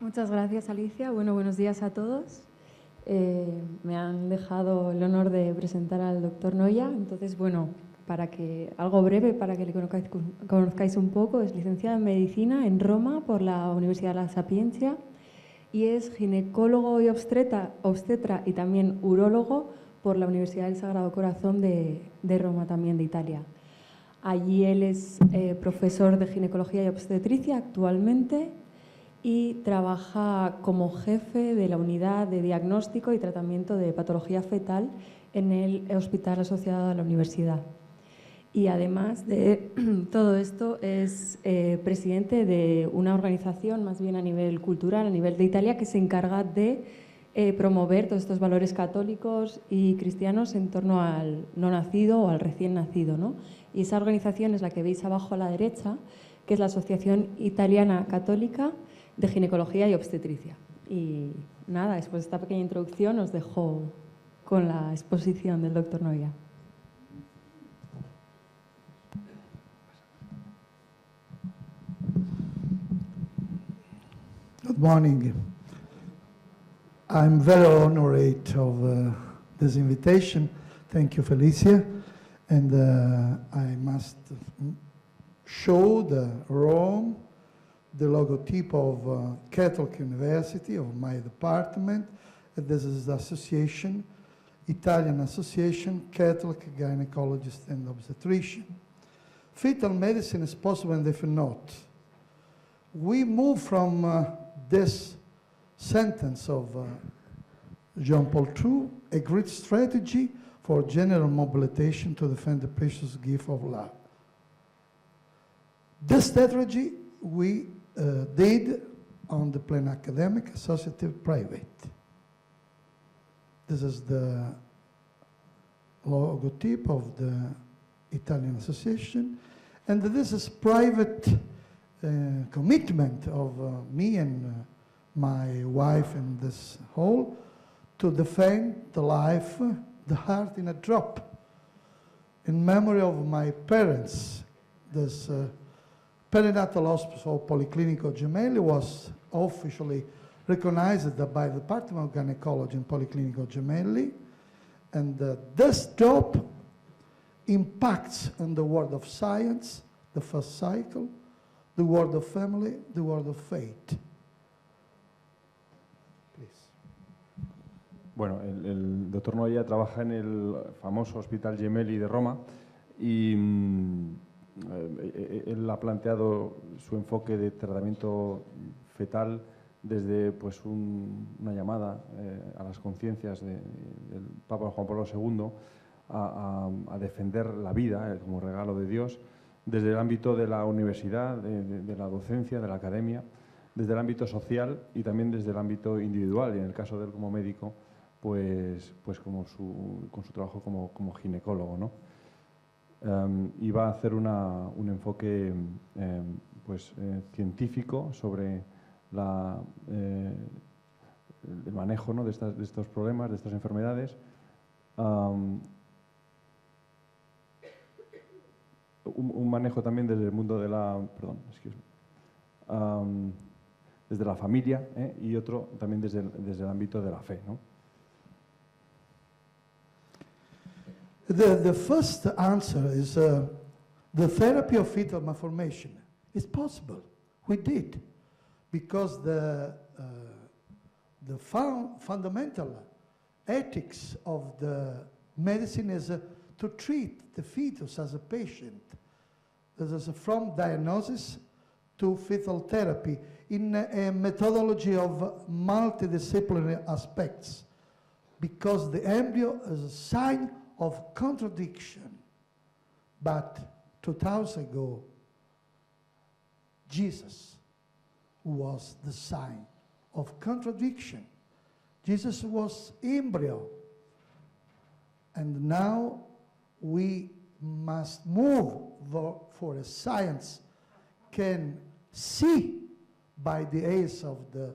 Muchas gracias, Alicia. Bueno, buenos días a todos. Me han dejado el honor de presentar al doctor Noya. Entonces, bueno, algo breve para que le conozcáis un poco. Es licenciado en Medicina en Roma por la Universidad de La Sapienza y es ginecólogo y obstetra y también urólogo por la Universidad del Sagrado Corazón de Roma, también de Italia. Allí él es profesor de ginecología y obstetricia actualmente y trabaja como jefe de la unidad de diagnóstico y tratamiento de patología fetal en el hospital asociado a la universidad. Y además de todo esto es presidente de una organización más bien a nivel cultural, a nivel de Italia, que se encarga de promover todos estos valores católicos y cristianos en torno al no nacido o al recién nacido, ¿no? Y esa organización es la que veis abajo a la derecha, que es la Asociación Italiana Católica de Ginecología y Obstetricia. Y nada, después de esta pequeña introducción os dejo con la exposición del doctor Noya. Good morning. I'm very honored of this invitation. Thank you, Felicia. And I must show the Rome, the logotype of Catholic University, of my department. This is the association, Italian Association, Catholic Gynecologist and Obstetrician. Fetal medicine is possible, and if not, we move from this sentence of Jean Paul II, a great strategy for general mobilization to defend the precious gift of life. This strategy we did on the plane academic, associative, private. This is the logotype of the Italian Association, and this is private commitment of me and my wife in this hall to defend the life, the heart in a drop. In memory of my parents, this perinatal hospital Policlinico Gemelli was officially recognized by the Department of Gynecology in Policlinico Gemelli, and this drop impacts on the world of science, the first cycle, the world of family, the world of faith. Please. Bueno, el doctor Noya trabaja en el famoso Hospital Gemelli de Roma y él ha planteado su enfoque de tratamiento fetal desde pues, una llamada a las conciencias del Papa Juan Pablo II a defender la vida como regalo de Dios, desde el ámbito de la universidad, de la docencia, de la academia, desde el ámbito social y también desde el ámbito individual, y en el caso de él como médico, pues con su trabajo como ginecólogo, ¿no? Y va a hacer un enfoque científico sobre el manejo, ¿no?, de estos problemas, de estas enfermedades. Un manejo también desde el mundo de desde la familia, y otro también desde el ámbito de la fe, ¿no? The first answer is the therapy of fetal malformation. It's possible. We did. Because the fundamental ethics of the medicine is to treat the fetus as a patient. This is from diagnosis to fetal therapy in a methodology of multidisciplinary aspects, because the embryo is a sign of contradiction. But 2000 ago, Jesus was the sign of contradiction. Jesus was embryo. And now we must move for a science can see by the eyes of the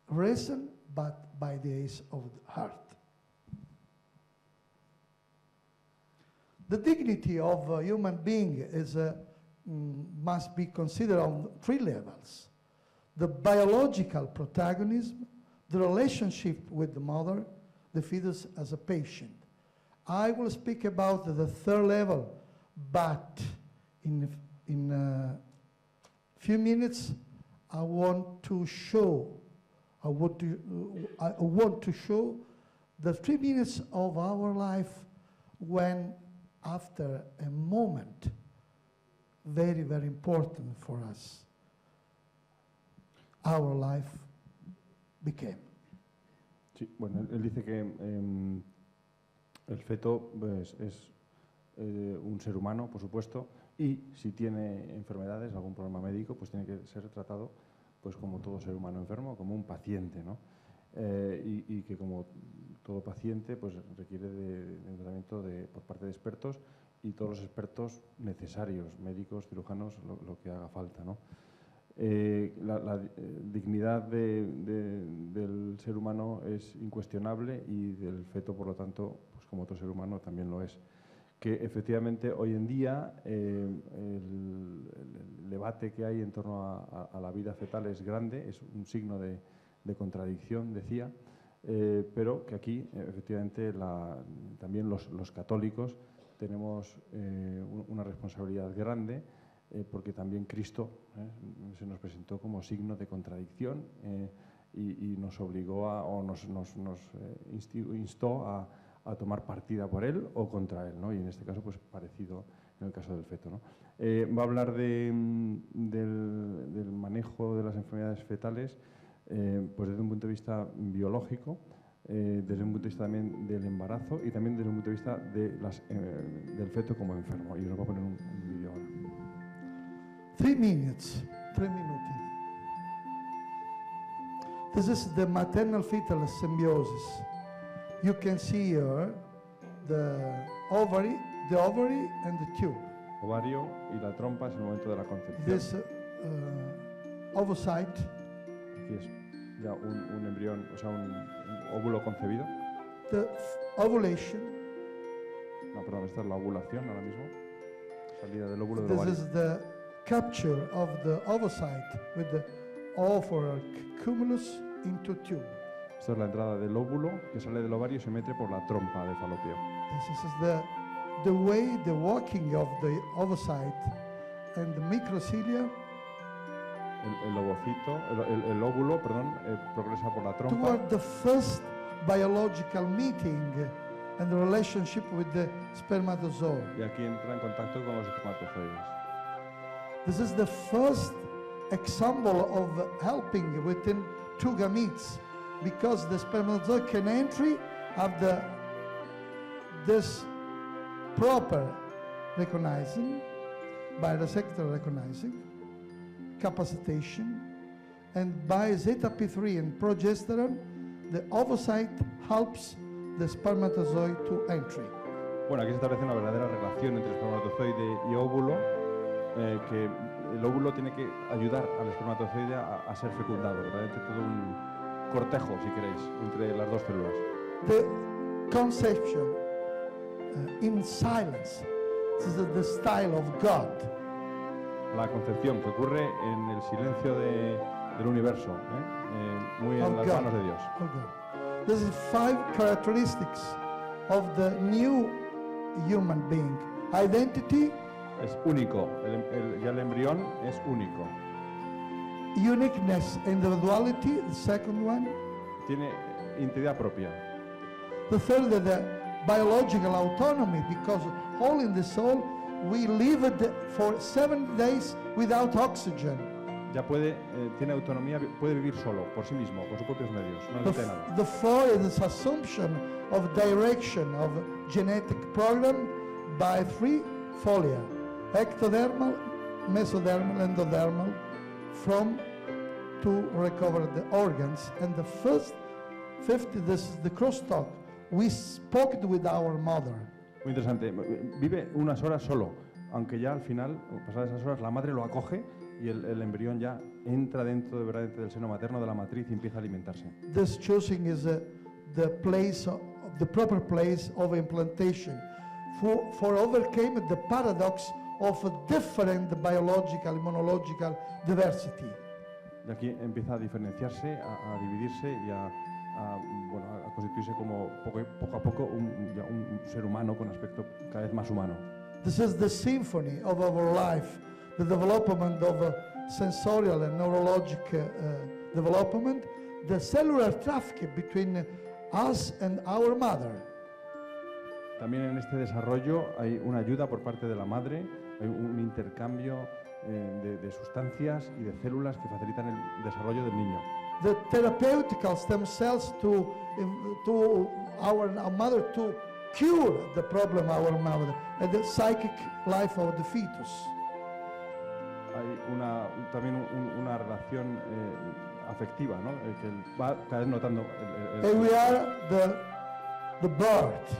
reason, but by the eyes of the heart. The dignity of a human being is must be considered on 3 levels. the biological protagonism, the relationship with the mother, the fetus as a patient. I will speak about the third level, but in a few minutes I want to show the 3 minutes of our life when, after a moment, very, very important for us, our life became. Sí, bueno, él dice que el feto pues, es un ser humano, por supuesto, y si tiene enfermedades, algún problema médico, pues tiene que ser tratado pues como todo ser humano enfermo, como un paciente, ¿no? Y que como todo paciente pues requiere de tratamiento por parte de expertos y todos los expertos necesarios, médicos, cirujanos, lo que haga falta, ¿no? La dignidad del ser humano es incuestionable y del feto, por lo tanto, pues como otro ser humano también lo es. Que efectivamente hoy en día el debate que hay en torno a la vida fetal es grande, es un signo de contradicción, decía, pero que aquí efectivamente también los católicos tenemos una responsabilidad grande, porque también Cristo se nos presentó como signo de contradicción y nos obligó o nos instó a tomar partida por él o contra él, ¿no? Y en este caso, pues parecido en el caso del feto, ¿no? Va a hablar del manejo de las enfermedades fetales pues desde un punto de vista biológico, desde un punto de vista también del embarazo y también desde un punto de vista del feto como enfermo. Y os voy a poner un vídeo ahora. 3 minutes, 3 minuti. This is the maternal-fetal symbiosis. You can see here the ovary and the tube. Ovario y la trompa es el momento de la concepción. This ovocyte. Aquí es ya un embrión, o sea, un óvulo concebido. The ovulation. No, perdón, esta es la ovulación ahora mismo. Salida del óvulo del This ovario. is the capture of the ovocyte with the ovular cumulus into tube. Esta es la entrada del óvulo que sale del ovario y se mete por la trompa de Falopio. This is the way the walking of the ovocyte and the microcilia El ovocito, el óvulo, perdón, progresa por la trompa. toward the first biological meeting and the relationship with the spermatozoa. Y aquí entra en contacto con los espermatozoides. This is the first example of helping within two gametes, because the spermatozoa can entry after this proper recognizing, by receptor recognizing, capacitation, and by zeta P3 and progesterone, the ovocyte helps the spermatozoid to entry. Bueno, aquí se establece una verdadera relación entre espermatozoide y óvulo, que el óvulo tiene que ayudar al espermatozoide a ser fecundado, verdaderamente todo un cortejo, si queréis, entre las dos células. The conception in silence, this is the style of God. La concepción que ocurre en el silencio del universo, muy en las manos de Dios. Of God. This is 5 characteristics of the new human being. Identity, Es único, ya el embrión es único. uniqueness, individuality, the second one. Tiene identidad propia. The third, the biological autonomy, because all in the soul, we lived for 7 days without oxygen. Ya tiene autonomía, puede vivir solo, por sí mismo, con sus propios medios, no necesita nada. The fourth is assumption of direction of genetic program by 3 folia, ectodermal, mesodermal, endodermal, to recover the organs. And the fifth, this is the crosstalk. We spoke with our mother. Muy interesante. Vive unas horas solo, aunque ya al final, pasadas esas horas, la madre lo acoge y el embrión ya entra dentro del seno materno, de la matriz, y empieza a alimentarse. This choosing is the proper place of implantation for overcame the paradox of a different biological, immunological diversity. de aquí empieza a diferenciarse, a dividirse y bueno, a constituirse como poco a poco un ser humano con aspecto cada vez más humano. This is the symphony of our life, the development of sensorial and neurological development, the cellular traffic between us and our mother. También en este desarrollo hay una ayuda por parte de la madre, hay un intercambio de sustancias y de células que facilitan el desarrollo del niño. The therapeutical stem cells to our mother to cure the problem of our mother and the psychic life of the fetus. Hay también una relación afectiva, ¿no? Que va cada vez notando. And we are the birth.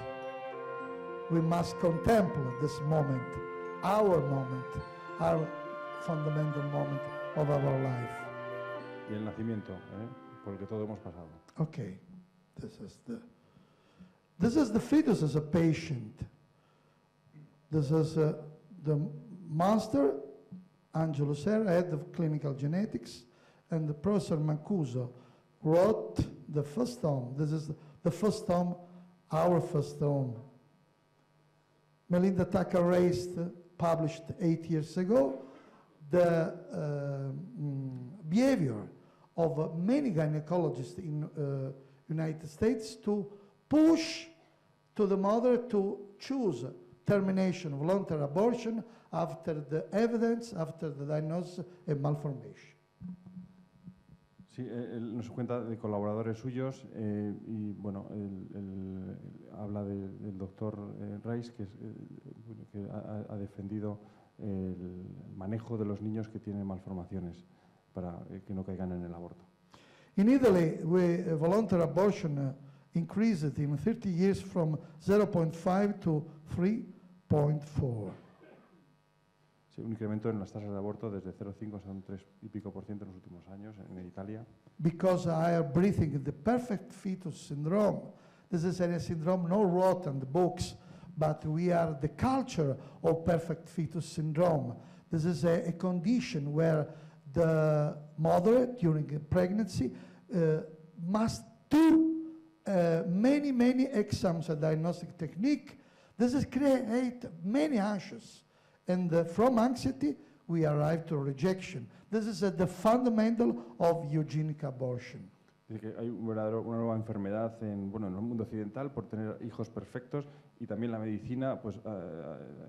We must contemplate this moment, our fundamental moment of our life. Y el nacimiento, por el que todos hemos pasado. Okay, this is the fetus as a patient. This is the master, Angelo Serra, head of clinical genetics, and the Professor Mancuso wrote the first tome. This is the first tome, our first tome. Melinda Tucker Raist published 8 years ago the behavior of many gynecologists in United States to push to the mother to choose termination, voluntary abortion after the evidence, after the diagnosis of malformation. Sí, él nos cuenta de colaboradores suyos y bueno, él habla del doctor Rice que ha defendido el manejo de los niños que tienen malformaciones para que no caigan en el aborto. In Italy, voluntary abortion increased in 30 years from 0.5 to 3.4. Sí, un incremento en las tasas de aborto desde 0,5 hasta un 3 y pico % en los últimos años en Italia. Because I am breathing the perfect fetus syndrome. This is a syndrome not wrote in the books, but we are the culture of perfect fetus syndrome. This is a condition where the mother during pregnancy must do many exams, a diagnostic technique. This is create many anxious. And from anxiety, we arrive to rejection. This is the fundamental of eugenic abortion. Dice que hay una nueva enfermedad en el mundo occidental por tener hijos perfectos y también la medicina, pues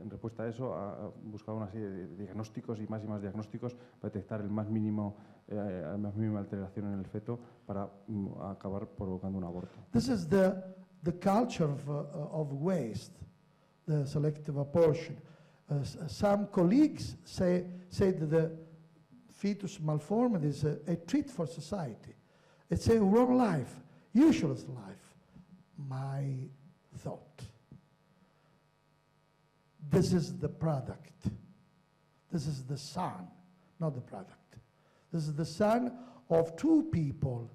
en respuesta a eso, ha buscado una serie de diagnósticos y más diagnósticos para detectar la más mínima alteración en el feto para acabar provocando un aborto. This is the culture of waste, the selective abortion. Some colleagues say that the fetus malformed is a treat for society. It's a wrong life, useless life. My thought. This is the product. This is the son, not the product. This is the son of two people.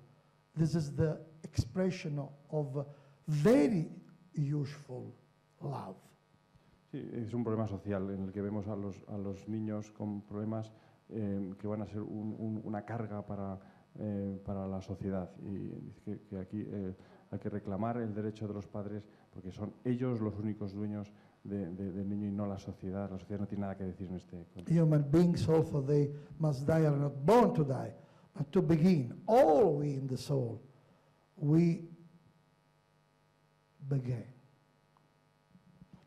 This is the expression of very useful love. Sí, es un problema social en el que vemos a los niños con problemas que van a ser una carga para la sociedad. Y dice que aquí hay que reclamar el derecho de los padres porque son ellos los únicos dueños del niño y no la sociedad. La sociedad no tiene nada que decir en este contexto. Human beings also, they must die, are not born to die, but to begin. All we in the soul, we begin.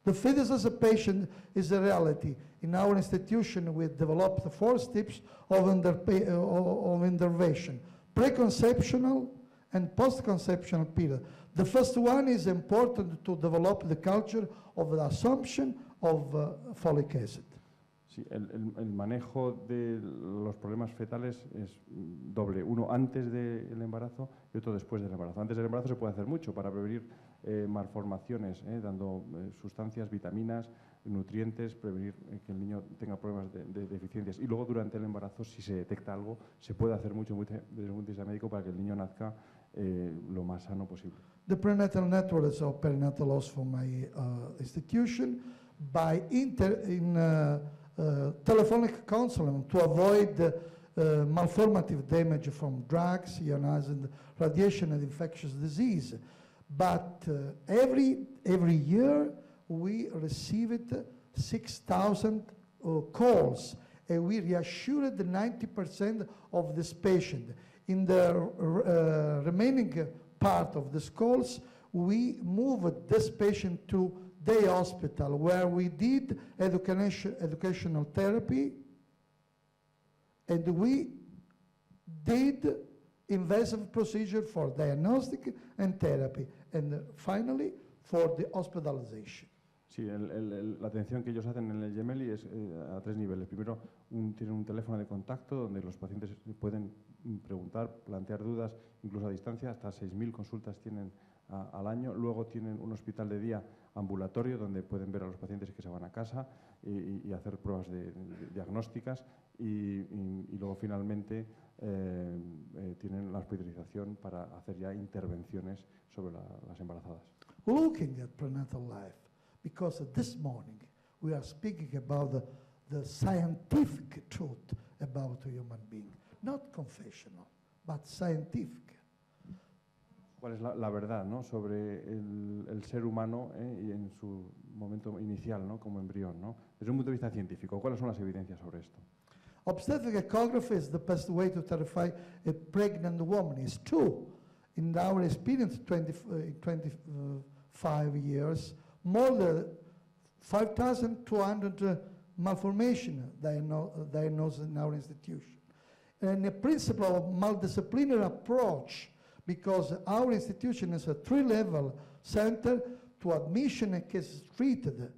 The fetus as a patient is a reality. In our institution, we developed 4 steps of intervention: preconceptional and post-conceptional period. The first one is important to develop the culture of the assumption of folic acid. Sí, el manejo de los problemas fetales es doble, uno antes del embarazo y otro después del embarazo. Antes del embarazo se puede hacer mucho para prevenir malformaciones, dando sustancias, vitaminas, nutrientes, prevenir que el niño tenga problemas de deficiencias. Y luego durante el embarazo, si se detecta algo, se puede hacer mucho desde un punto de vista médico para que el niño nazca lo más sano posible. The prenatal network is a perinatal loss for my institution by telephonic counseling to avoid malformative damage from drugs, ionizing radiation and infectious disease. But every year we received 6,000 calls, and we reassured 90% of this patient. In the remaining part of the calls, we moved this patient to day hospital, where we did educational therapy, and we did invasive procedure for diagnostic and therapy, and finally for the hospitalization. Sí, la atención que ellos hacen en el Gemelli es a 3 niveles. Primero, tienen un teléfono de contacto donde los pacientes pueden preguntar, plantear dudas, incluso a distancia. Hasta 6.000 consultas tienen al año. Luego tienen un hospital de día ambulatorio donde pueden ver a los pacientes que se van a casa y hacer pruebas diagnósticas. Y luego, finalmente, tienen la hospitalización para hacer ya intervenciones sobre las embarazadas. Looking at prenatal life, because this morning we are speaking about the scientific truth about a human being, not confessional, but scientific. ¿Cuál es la verdad, ¿no?, sobre el ser humano y en su momento inicial, ¿no?, como embrión, ¿no? Desde un punto de vista científico, ¿cuáles son las evidencias sobre esto? Obstetric echography is the best way to terrify a pregnant woman. It's true. In our experience, 25 years, more than 5,200 malformations diagnosed in our institution. And the principle of multidisciplinary approach, because our institution is a 3-level center to admission and cases treated,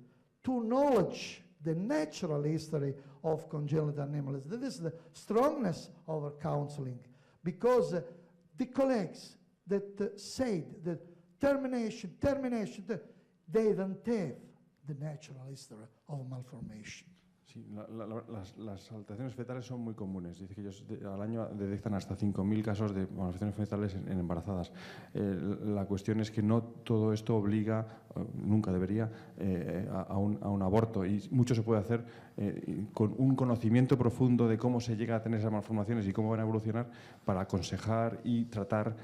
to knowledge the natural history of congenital anomalies. That is the strongness of our counseling, because the colleagues that said that termination, they don't have the natural history of malformation. Sí, las alteraciones fetales son muy comunes. Dice que ellos al año detectan hasta 5.000 casos de malformaciones fetales en embarazadas. La cuestión es que no todo esto obliga, nunca debería, a un aborto. Y mucho se puede hacer con un conocimiento profundo de cómo se llega a tener esas malformaciones y cómo van a evolucionar para aconsejar y tratar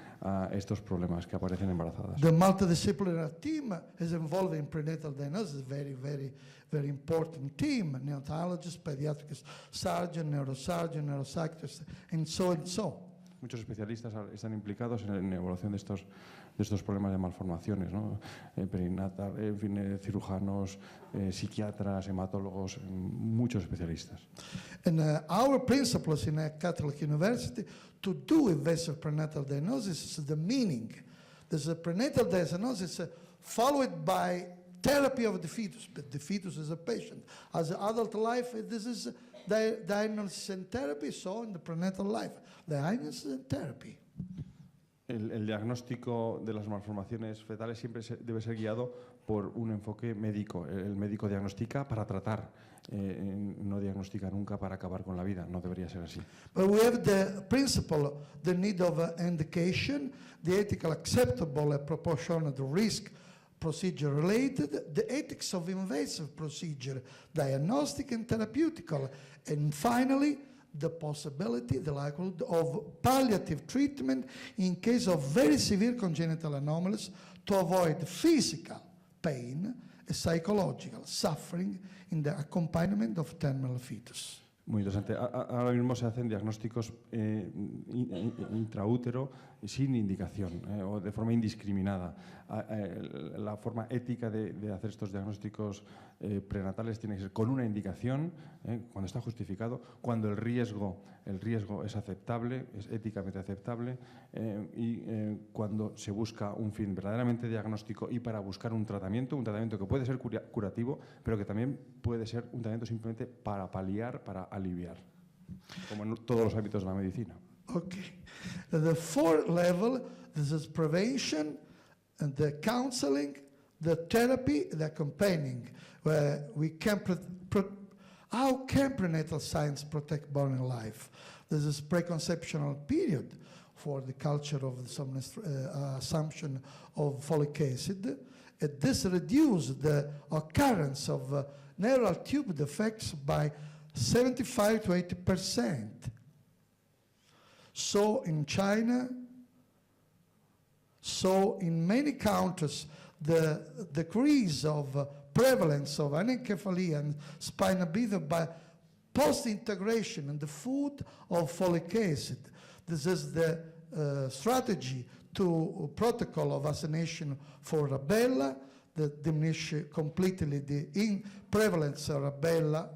estos problemas que aparecen embarazadas. The multidisciplinary team is involved in prenatal diagnosis, very important team, neonatologists, pediatric surgeon, neurosurgeon, neuropsychiatrist, and so. Muchos especialistas están implicados en la evaluación de estos problemas de malformaciones, ¿no? Perinatal, cirujanos, psiquiatras, hematólogos, muchos especialistas. And our principles in a Catholic University to do invasive prenatal diagnosis is the meaning. There's a prenatal diagnosis followed by therapy of the fetus, but the fetus is a patient. As adult life, this is diagnosis and therapy, so in the prenatal life, diagnosis and therapy. El diagnóstico de las malformaciones fetales siempre debe ser guiado por un enfoque médico. El médico diagnostica para tratar, no diagnostica nunca para acabar con la vida. No debería ser así. But we have the principle, the need of indication, the ethical acceptable and proportionate risk procedure related, the ethics of invasive procedure, diagnostic and therapeutical, and finally, the possibility, the likelihood of palliative treatment in case of very severe congenital anomalies to avoid physical pain and psychological suffering in the accompaniment of terminal fetus. Muy interesante. Ahora mismo se hacen diagnósticos intraútero sin indicación o de forma indiscriminada. La forma ética de hacer estos diagnósticos prenatales tiene que ser con una indicación, cuando está justificado, cuando el riesgo es aceptable, es éticamente aceptable, y cuando se busca un fin verdaderamente diagnóstico y para buscar un tratamiento que puede ser curativo, pero que también puede ser un tratamiento simplemente para paliar, para aliviar, como en todos los ámbitos de la medicina. Okay. The 4th level, this is prevention, and the counseling, the therapy, the accompanying, where we can how can prenatal science protect born life? This is preconceptional period for the culture of some assumption of folic acid. This reduces the occurrence of neural tube defects by 75 to 80%. so in China, so in many countries, the decrease of prevalence of anencephaly and spina bifida by post-integration in the food of folic acid. This is the strategy to protocol of vaccination for rubella that diminish completely the prevalence of rubella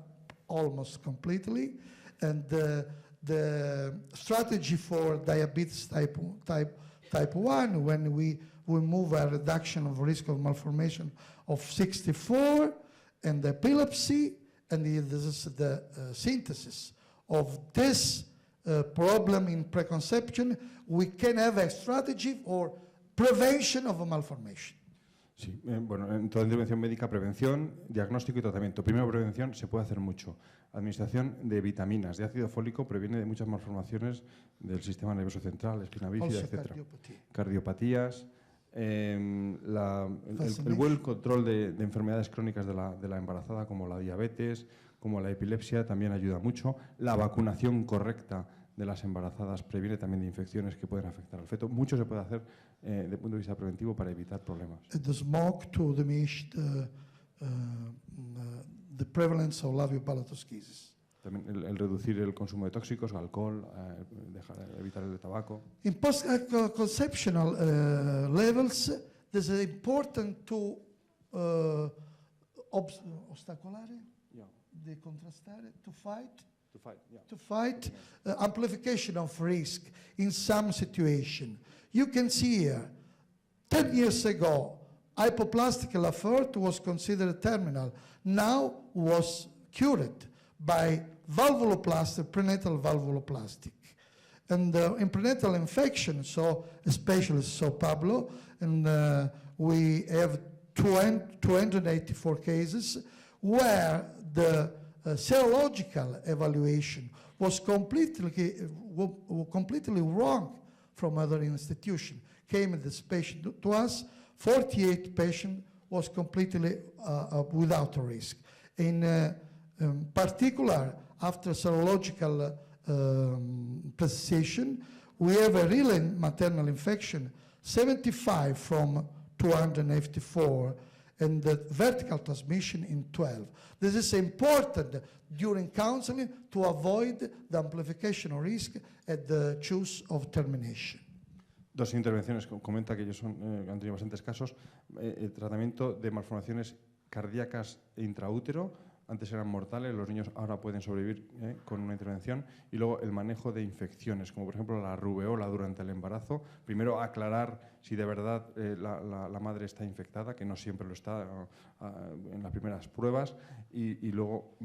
almost completely, and the strategy for diabetes type 1, when we move a reduction of risk of malformation of 64, and epilepsy, and this is the synthesis of this problem in preconception. We can have a strategy for prevention of a malformation. Sí, bueno, en toda intervención médica, prevención, diagnóstico y tratamiento. Primero, prevención, se puede hacer mucho. Administración de vitaminas, de ácido fólico, previene de muchas malformaciones del sistema nervioso central, espina bífida, etc. Cardiopatías, el buen control de enfermedades crónicas de la embarazada, como la diabetes, como la epilepsia, también ayuda mucho. La vacunación correcta de las embarazadas previene también de infecciones que pueden afectar al feto. Mucho se puede hacer desde el punto de vista preventivo para evitar problemas. The smoke to diminish the prevalence of labiopalatoschisis. También el reducir el consumo de tóxicos, alcohol, evitar el tabaco. In post-conceptional levels, this is important to ostacolare, de contrastare, to fight amplification of risk in some situation. You can see here, 10 years ago, hypoplastic Laferte was considered terminal. Now was cured by valvuloplastic, prenatal valvuloplastic. And in prenatal infection, so especially Sao Paulo, and we have 284 cases where the serological evaluation was completely wrong from other institutions. Came this patient to us, 48 patient was completely without risk. In particular, after serological precision, we have a real maternal infection, 75 from 284, and the vertical transmission in 12. This is important during counseling to avoid the amplification of risk at the choose of termination. Dos intervenciones, comenta que ellos han tenido bastantes casos. El tratamiento de malformaciones cardíacas intraútero, antes eran mortales, los niños ahora pueden sobrevivir con una intervención. Y luego el manejo de infecciones, como por ejemplo la rubeola durante el embarazo. Primero aclarar si de verdad la madre está infectada, que no siempre lo está en las primeras pruebas. Y luego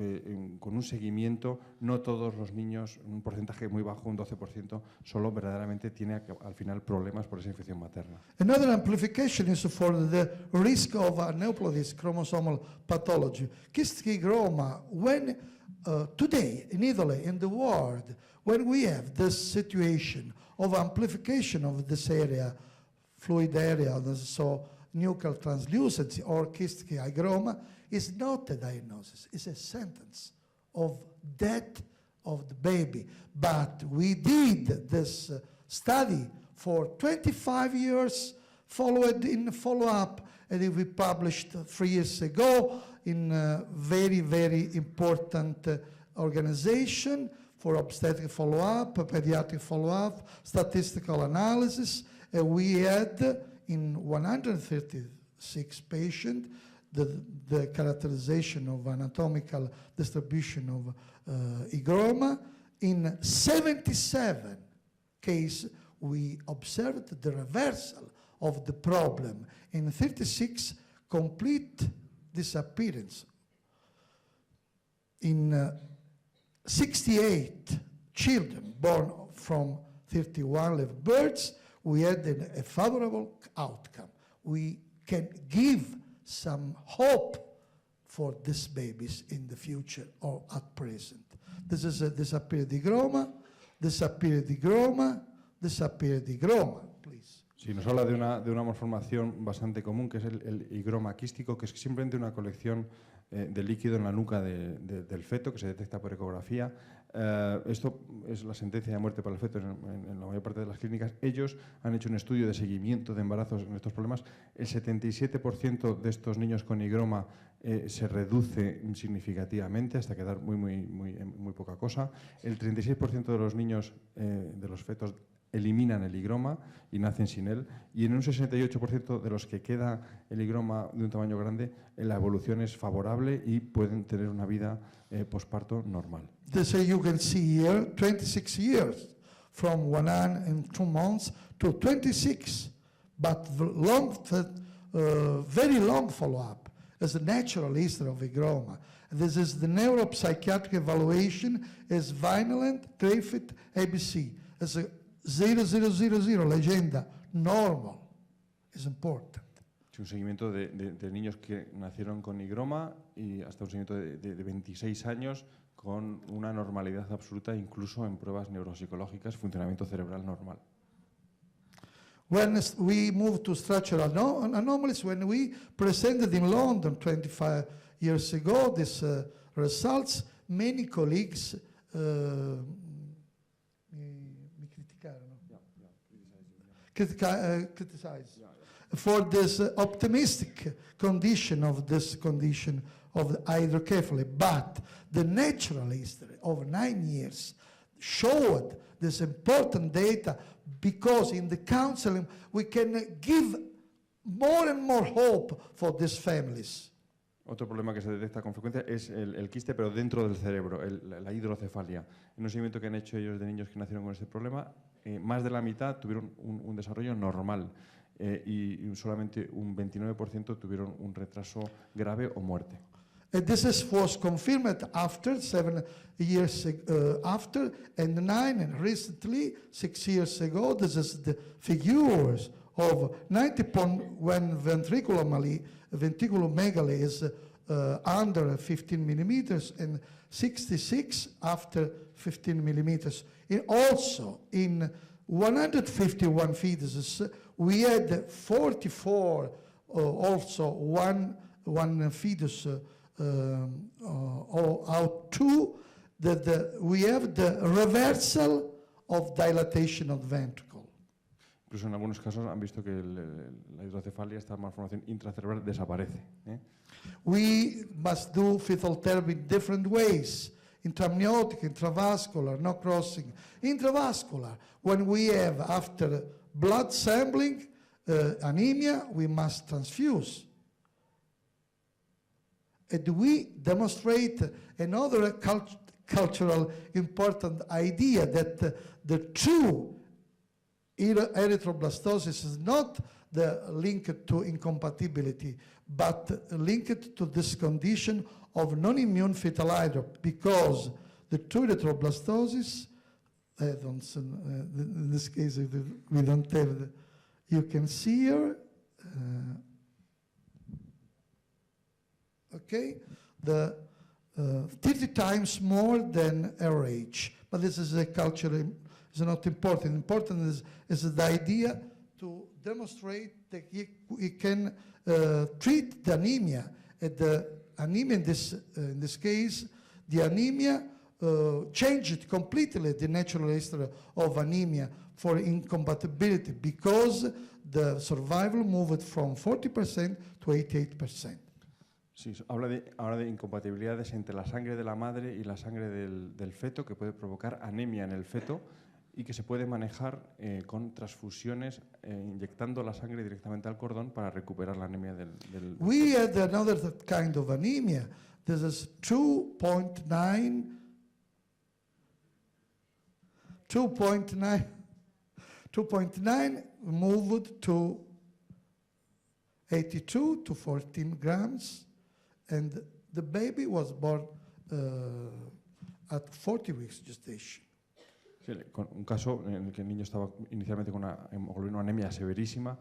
con un seguimiento, no todos los niños, un porcentaje muy bajo, un 12%, solo verdaderamente tiene al final problemas por esa infección materna. Another amplification is for the risk of aneuploidy chromosomal pathology. Cystic hygroma, when today in Italy, in the world, when we have this situation of amplification of this area, fluid area, so nuchal translucency or cystic hygroma, is not a diagnosis, it's a sentence of death of the baby. But we did this study for 25 years, followed in follow-up, and we published 3 years ago in a very, very important organization for obstetric follow-up, pediatric follow-up, statistical analysis. We had in 136 patients the characterization of anatomical distribution of hygroma. In 77 cases, we observed the reversal of the problem. In 36, complete disappearance. In 68 children born from 31 live births, we had a favorable outcome. We can give some hope for these babies in the future or at present. This is a disappeared hygroma, disappeared hygroma, disappeared hygroma, please. Sí, nos habla de una malformación bastante común, que es el higroma quístico, que es simplemente una colección de líquido en la nuca del feto, que se detecta por ecografía. Esto es la sentencia de muerte para el feto en la mayor parte de las clínicas. Ellos han hecho un estudio de seguimiento de embarazos en estos problemas. El 77% de estos niños con higroma se reduce significativamente hasta quedar muy poca cosa. El 36% de los niños, de los fetos, eliminan el higroma y nacen sin él, y en un 68% de los que queda el higroma de un tamaño grande, la evolución es favorable y pueden tener una vida posparto normal. So you can see here 26 years from 1 year and 2 months to 26, but very long follow-up as a natural history of hygroma. This is the neuropsychiatric evaluation as Vineland, Griffith, ABC. As a 0000 legenda, normal, is important. Un seguimiento de niños que nacieron con higroma y hasta un seguimiento de 26 años con una normalidad absoluta, incluso en pruebas neuropsicológicas, funcionamiento cerebral normal. When we move to structural anomalies, when we presented in London 25 years ago these results, many colleagues criticized for this optimistic condition of the hydrocephaly. But the natural history of 9 years showed this important data, because in the counseling we can give more and more hope for these families. Otro problema que se detecta con frecuencia es el quiste, pero dentro del cerebro, la hidrocefalia. En un seguimiento que han hecho ellos de niños que nacieron con este problema, más de la mitad tuvieron un desarrollo normal y solamente un 29% tuvieron un retraso grave o muerte. This was confirmed after 7 years after, and 9, and recently 6 years ago. This is the figures of 90 when ventriculomegaly is under 15 millimeters and 66 after 15 millimeters. Also, in 151 fetuses, we had 44 also one fetus out 2 that we have the reversal of dilatation of the ventricle. Incluso en algunos casos han visto que la hidrocefalia, esta malformación intracerebral, desaparece. We must do fetal therapy in different ways. Intramniotic, intravascular, no crossing. Intravascular, when we have after blood sampling anemia, we must transfuse. And we demonstrate another cultural important idea that the true erythroblastosis is not linked to incompatibility, but linked to this condition of non-immune fetal hydro, because the true erythroblastosis, in this case we don't have, you can see here, okay, the 30 times more than RH, but this is a cultural. Is not important. Important is the idea to demonstrate that we can treat the anemia. The anemia in this case, the anemia changed completely the natural history of anemia for incompatibility, because the survival moved from 40% to 88%. Sí, habla de incompatibilidades entre la sangre de la madre y la sangre del feto, que puede provocar anemia en el feto y que se puede manejar con transfusiones, inyectando la sangre directamente al cordón para recuperar la anemia del We had another kind of anemia. This is 2.9 moved to 82 to 14 grams, and the baby was born at 40 weeks gestation. Sí, un caso en el que el niño estaba inicialmente con una hemoglobina, anemia severísima,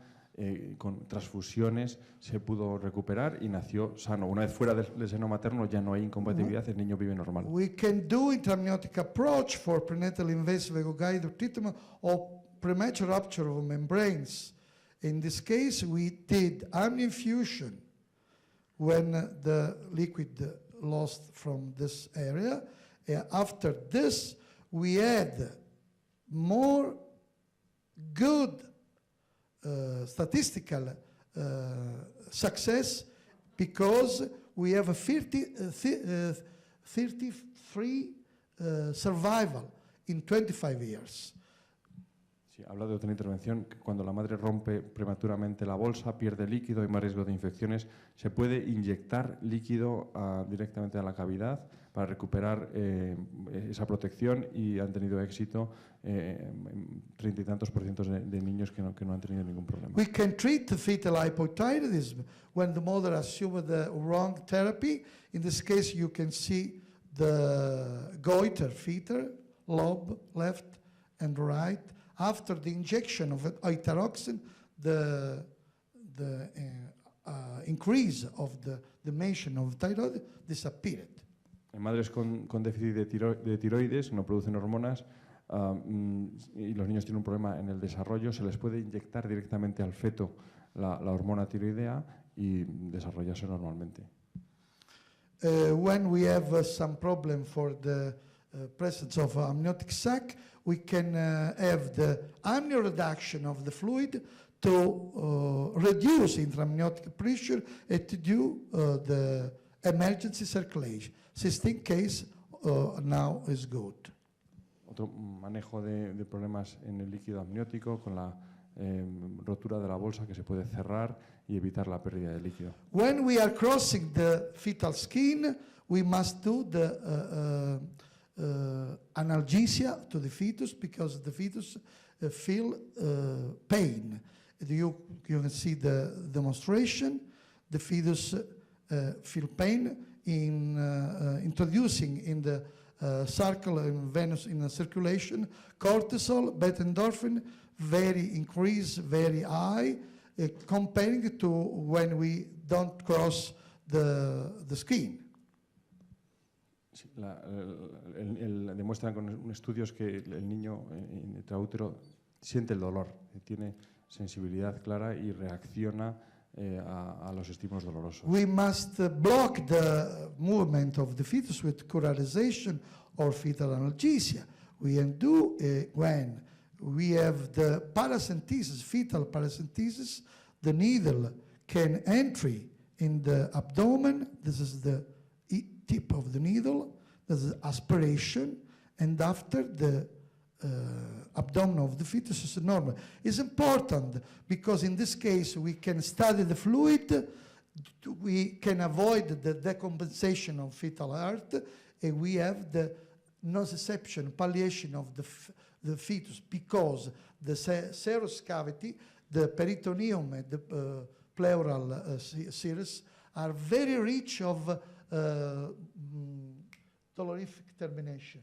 con transfusiones se pudo recuperar y nació sano. Una vez fuera del seno materno ya no hay incompatibilidad, el niño vive normal. We can do intramniotic approach for prenatal invasive echoguided treatment or premature rupture of membranes. In this case, we did amnion infusion when the liquid lost from this area, After this, we had more good statistical success because we have a 33 survival in 25 years. Sí, habla de otra intervención, que cuando la madre rompe prematuramente la bolsa, pierde líquido, hay más riesgo de infecciones, se puede inyectar líquido directamente a la cavidad para recuperar esa protección y han tenido éxito 30 y tantos % de niños que no han tenido ningún problema. We can treat the fetal hypothyroidism when the mother assumes the wrong therapy. In this case, you can see the goiter fetal lobe, left and right. After the injection of itaroxine, the increase of the dimension of thyroid disappeared. En madres con déficit de tiroides, no producen hormonas, y los niños tienen un problema en el desarrollo, se les puede inyectar directamente al feto la hormona tiroidea y desarrollarse normalmente. When we have some problem for the presence of amniotic sac, we can have the amnioreduction of the fluid to reduce intraamniotic pressure and to do the emergency circulation. 16 case now is good. Otro manejo de problemas en el líquido amniótico con la rotura de la bolsa que se puede cerrar y evitar la pérdida de líquido. When we are crossing the fetal skin, we must do the analgesia to the fetus because the fetus feel pain. You can see the demonstration. The fetus feel pain in introducing in the circle in venous in the circulation cortisol, beta endorphin, very increased, very high, comparing to when we don't cross the skin. Sí, demuestran con estudios que el niño intraútero siente el dolor, tiene sensibilidad clara y reacciona a los estímulos dolorosos. We must block the movement of the fetus with curarization or fetal analgesia. We can do when we have the paracentesis, fetal paracentesis, the needle can entry in the abdomen. This is the tip of the needle. This is aspiration, and after the abdomen of the fetus is normal. It's important because in this case we can study the fluid, we can avoid the decompensation of fetal heart, and we have the nociception, palliation of the fetus because the serous cavity, the peritoneum, and the pleural serous are very rich of dolorific termination.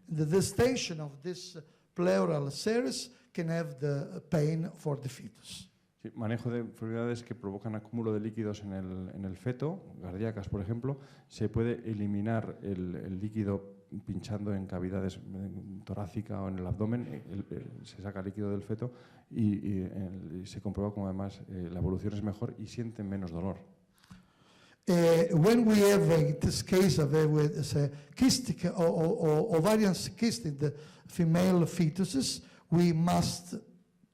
The distension of this pleural serous can have the pain for the fetus. Sí, manejo de enfermedades que provocan acúmulo de líquidos en el feto, cardíacas por ejemplo, se puede eliminar el líquido pinchando en cavidades torácica o en el abdomen, se saca líquido del feto y se comprueba como además la evolución es mejor y sienten menos dolor. When we have, in this case, a kystic or ovarian cyst in the female fetuses, we must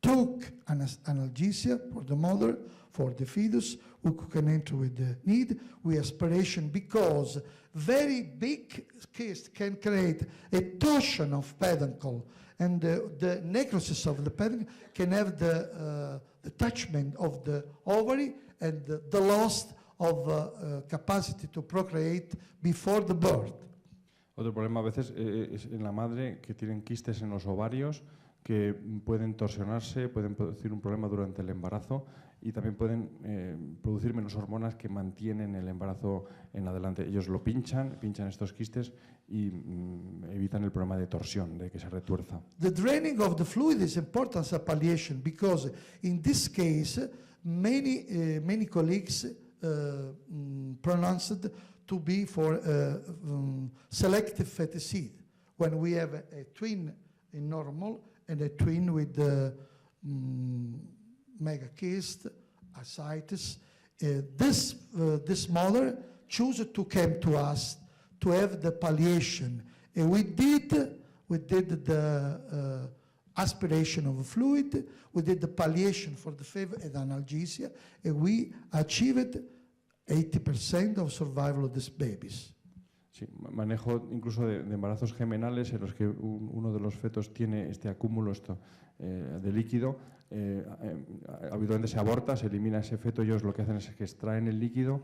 take analgesia for the mother, for the fetus, who can enter with the need. We aspiration because very big cyst can create a torsion of peduncle, and the necrosis of the peduncle can have the attachment of the ovary and the loss of capacity to procreate before the birth. Otro problema a veces es en la madre que tienen quistes en los ovarios que pueden torsionarse, pueden producir un problema durante el embarazo y también pueden producir menos hormonas que mantienen el embarazo en adelante. Ellos lo pinchan estos quistes y evitan el problema de torsión, de que se retuerza. The draining of the fluid is important as a palliation because in this case many colleagues pronounced to be for selective fatty acid. When we have a twin in normal and a twin with the megacyst, ascites, this mother chose to come to us to have the palliation. And we did the aspiration of fluid, we did the palliation for the fever and analgesia, and we achieved 80% of survival of these babies. Sí, manejo incluso de embarazos gemenales en los que uno de los fetos tiene este acúmulo de líquido. Habitualmente se aborta, se elimina ese feto, ellos lo que hacen es que extraen el líquido.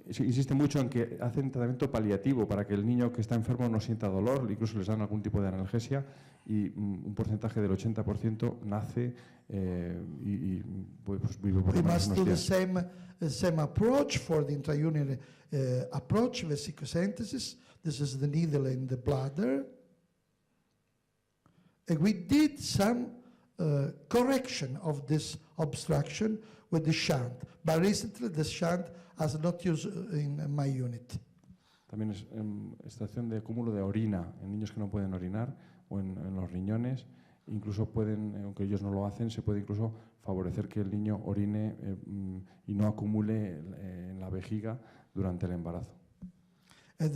Insiste mucho en que hacen tratamiento paliativo para que el niño que está enfermo no sienta dolor, incluso les dan algún tipo de analgesia y un porcentaje del 80% nace y pues vive por lo menos unos días. We must do the same approach for the intrauterine approach, vesicocentesis. This is the needle in the bladder. And we did some correction of this obstruction with the shunt. But recently the shunt has not used in my unit. También es extracción de acúmulo de orina en niños que no pueden orinar o en los riñones. Incluso pueden, aunque ellos no lo hacen, se puede incluso favorecer que el niño orine y no acumule en la vejiga durante el embarazo. And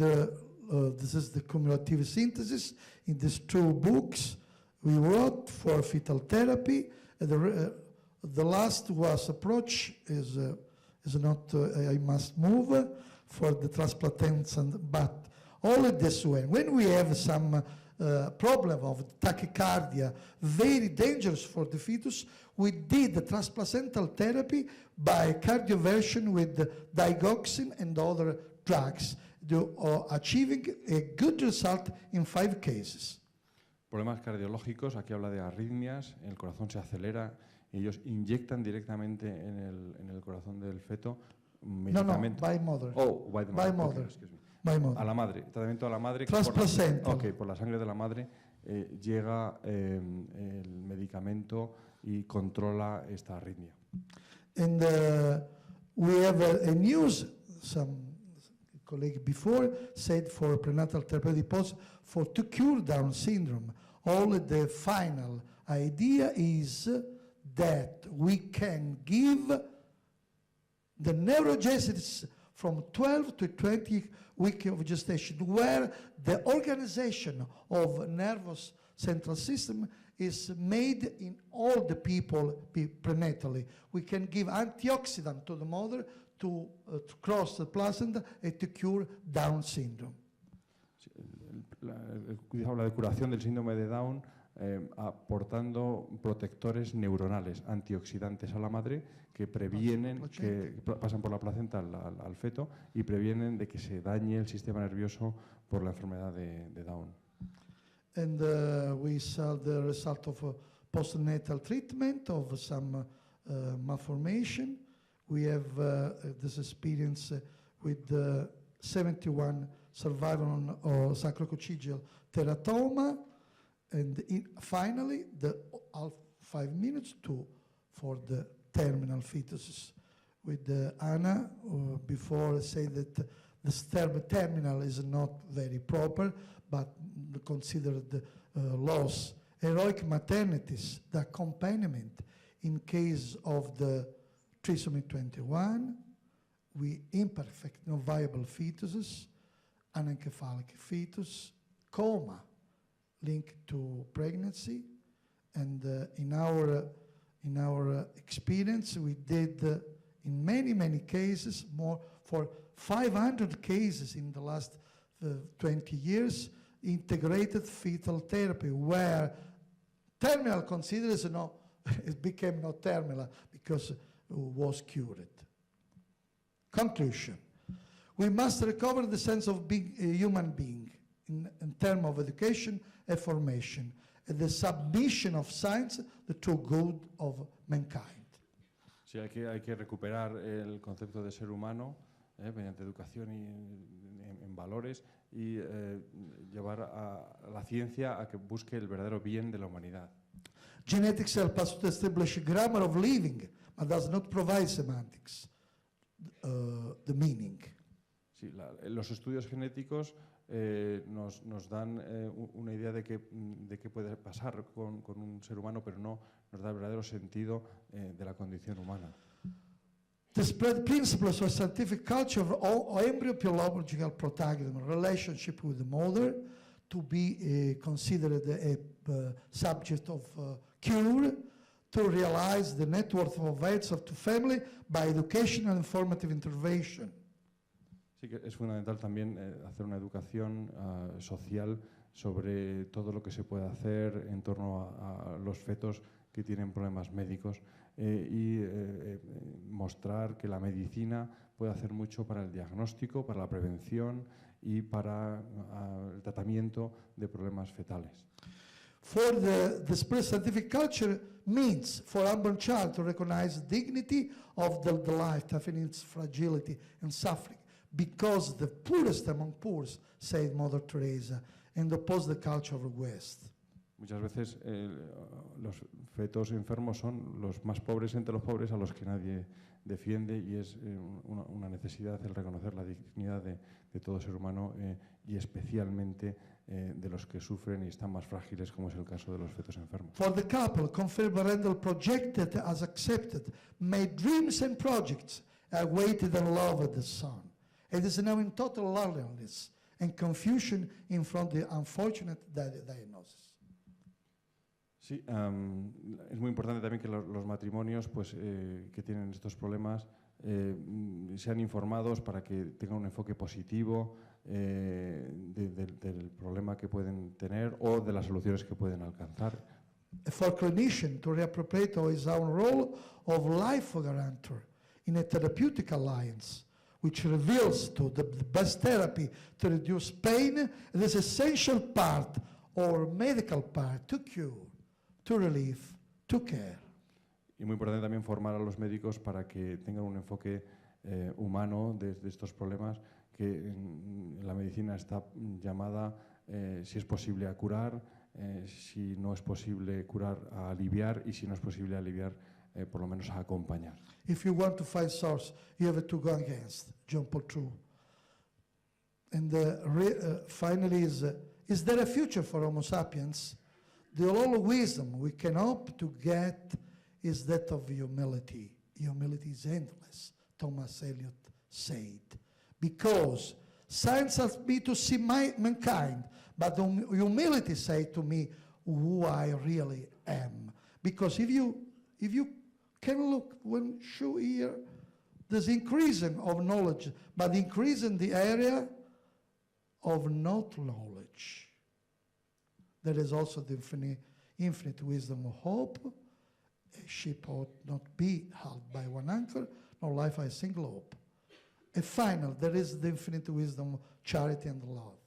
this is the cumulative synthesis in these two books we wrote for fetal therapy. The last was approach is not I must move for the transplantation, but only this way. When we have some problem of tachycardia, very dangerous for the fetus, we did the transplacental therapy by cardioversion with digoxin and other drugs, achieving a good result in 5 cases. Problemas cardiológicos, aquí habla de arritmias, el corazón se acelera y ellos inyectan directamente en el corazón del feto medicamento. No, by mother. Oh, by the mother. By mother. Okay, excuse me. By mother. A la madre, tratamiento a la madre. Transplacental. Por la sangre de la madre llega el medicamento y controla esta arritmia. And we have a news, some colleague before said for prenatal therapeutic pulse to cure Down syndrome. All the final idea is that we can give the neurogenesis from 12 to 20 weeks of gestation, where the organization of nervous central system is made in all the people prenatally. We can give antioxidant to the mother to cross the placenta and to cure Down syndrome. Habla de curación del síndrome de Down aportando protectores neuronales, antioxidantes a la madre que previenen, que pasan por la placenta al feto y previenen de que se dañe el sistema nervioso por la enfermedad de Down. And we saw the result of postnatal treatment of some malformation. We have this experience with 71 survivor on sacrococcygeal teratoma. And finally, the 5 minutes for the terminal fetuses. With Anna, before say that the terminal is not very proper, but considered loss. Heroic maternities, the accompaniment in case of the trisomy 21, we imperfect, no viable fetuses, anencephalic fetus, coma, linked to pregnancy, and in our experience, we did in many cases, more for 500 cases in the last 20 years, integrated fetal therapy, where terminal considers it became not terminal because it was cured. Conclusion: we must recover the sense of being a human being in terms of education and formation, and the submission of science the true good of mankind. Sí, hay que recuperar el concepto de ser humano mediante educación y en valores y llevar a la ciencia a que busque el verdadero bien de la humanidad. Genetics helps us to establish a grammar of living, but does not provide semantics, the meaning. Sí, los estudios genéticos nos dan una idea de qué puede pasar con un ser humano, pero no nos da el verdadero sentido de la condición humana. The spread principles of scientific culture of embryo biological protagonism, relationship with the mother, to be considered a subject of cure, to realize the net worth of heads of the family by educational and formative intervention. Sí que es fundamental también hacer una educación social sobre todo lo que se puede hacer en torno a los fetos que tienen problemas médicos y mostrar que la medicina puede hacer mucho para el diagnóstico, para la prevención y para el tratamiento de problemas fetales. For the spread scientific culture means for unborn child to recognize dignity of the life, even its fragility and suffering, because the poorest among poor, said Mother Teresa, and oppose the culture of the West. Muchas veces los fetos enfermos son los más pobres entre los pobres a los que nadie defiende y es una necesidad el reconocer la dignidad de todo ser humano y especialmente de los que sufren y están más frágiles, como es el caso de los fetos enfermos. For the couple, confirmed parental projected as accepted, made dreams and projects, awaited and loved the son. It is now in total loneliness and confusion in front of the unfortunate diagnosis. Sí, es muy importante también que los matrimonios pues, que tienen estos problemas sean informados para que tengan un enfoque positivo del problema que pueden tener o de las soluciones que pueden alcanzar. For clinician to reappropriate his own role of life guarantor in a therapeutic alliance, which reveals to the best therapy to reduce pain, this essential part or medical part to cure, to relieve, to care. Y muy importante también formar a los médicos para que tengan un enfoque humano de estos problemas que en la medicina está llamada, si es posible, a curar, si no es posible curar, a aliviar y si no es posible aliviar, por lo menos a acompañar. If you want to find source, you have to go against John Paul II. And finally, is there a future for Homo sapiens? The only wisdom we can hope to get is that of humility. Humility is endless, Thomas Eliot said. Because science helps me to see mankind, but humility says to me who I really am. Because if you can look, when you hear this increasing of knowledge, but increase in the area of not knowledge. There is also the infinite wisdom of hope. A ship ought not be held by one anchor, nor life by a single hope. And final, there is the infinite wisdom of charity and love.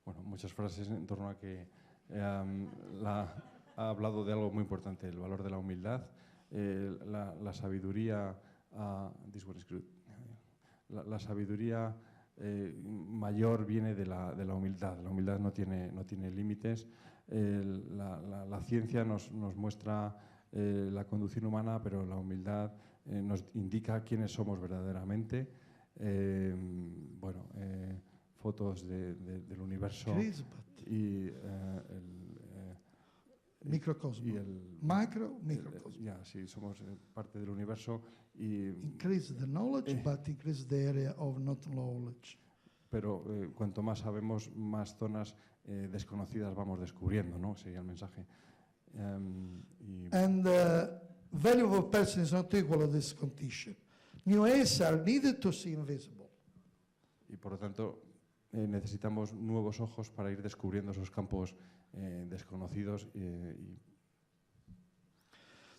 Bueno, muchas frases en torno a que ha hablado de algo muy importante, el valor de la humildad, la sabiduría, la sabiduría mayor viene de la humildad. La humildad no tiene límites. La ciencia nos muestra la conducción humana, pero la humildad nos indica quiénes somos verdaderamente. Fotos del universo y microcosmos. Y el microcosmos. Sí, somos parte del universo y increase the knowledge, but increase the area of not knowledge. Pero cuanto más sabemos, más zonas desconocidas vamos descubriendo, ¿no? Sería el mensaje. And the value of a person is not equal to this condition. New eyes are needed to see invisible. Y por lo tanto necesitamos nuevos ojos para ir descubriendo esos campos desconocidos.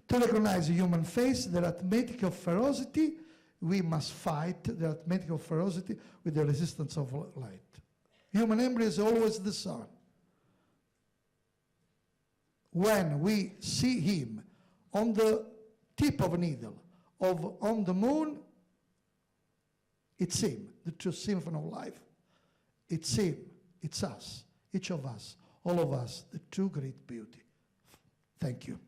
To recognize the human face, the arithmetic of ferocity, we must fight the arithmetic of ferocity with the resistance of light. Human embryo is always the sun. When we see him on the tip of a needle, on the moon, it's him, the true symphony of life. It's him, it's us, each of us, all of us, the true great beauty. Thank you.